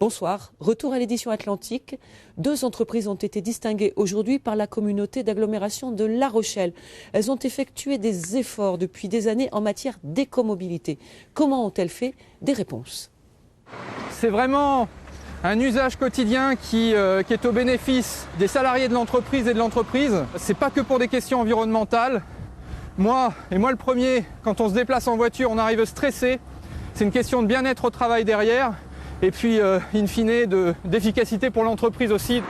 Bonsoir, retour à l'édition Atlantique. 2 entreprises ont été distinguées aujourd'hui par la communauté d'agglomération de La Rochelle. Elles ont effectué des efforts depuis des années en matière d'écomobilité. Comment ont-elles fait? Des réponses. C'est vraiment un usage quotidien qui est au bénéfice des salariés de l'entreprise et de l'entreprise. C'est pas que pour des questions environnementales. Moi le premier, quand on se déplace en voiture, on arrive stressé. C'est une question de bien-être au travail derrière. Et puis, in fine, d'efficacité pour l'entreprise aussi.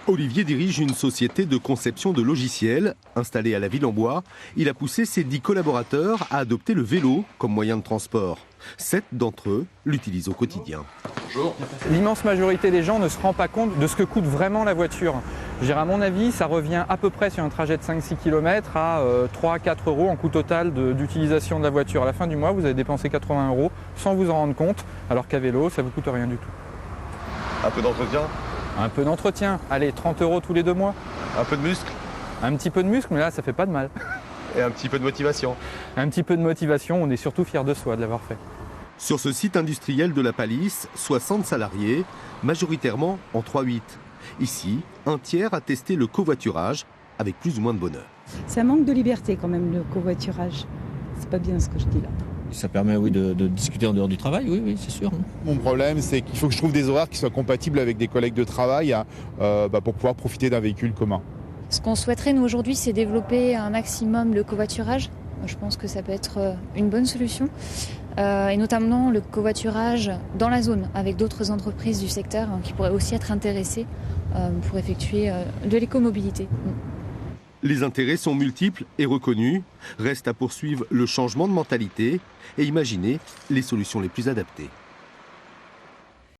Olivier dirige une société de conception de logiciels. Installée à la Ville-en-Bois, il a poussé ses 10 collaborateurs à adopter le vélo comme moyen de transport. 7 d'entre eux l'utilisent au quotidien. Bonjour. L'immense majorité des gens ne se rend pas compte de ce que coûte vraiment la voiture. À mon avis, ça revient à peu près sur un trajet de 5-6 km à 3-4 € en coût total d'utilisation de la voiture. À la fin du mois, vous avez dépensé 80 € sans vous en rendre compte, alors qu'à vélo, ça ne vous coûte rien du tout. Un peu d'entretien? Un peu d'entretien, allez, 30 € tous les 2 mois. Un peu de muscle? Un petit peu de muscle, mais là, ça fait pas de mal. Et un petit peu de motivation? Un petit peu de motivation, on est surtout fiers de soi de l'avoir fait. Sur ce site industriel de la Palisse, 60 salariés, majoritairement en 3-8. Ici, un tiers a testé le covoiturage avec plus ou moins de bonheur. Ça manque de liberté quand même, le covoiturage. C'est pas bien ce que je dis là. Ça permet de discuter en dehors du travail, oui, c'est sûr. Mon problème, c'est qu'il faut que je trouve des horaires qui soient compatibles avec des collègues de travail pour pouvoir profiter d'un véhicule commun. Ce qu'on souhaiterait, nous, aujourd'hui, c'est développer un maximum le covoiturage. Je pense que ça peut être une bonne solution. Et notamment le covoiturage dans la zone, avec d'autres entreprises du secteur qui pourraient aussi être intéressées pour effectuer de l'écomobilité. Les intérêts sont multiples et reconnus. Reste à poursuivre le changement de mentalité et imaginer les solutions les plus adaptées.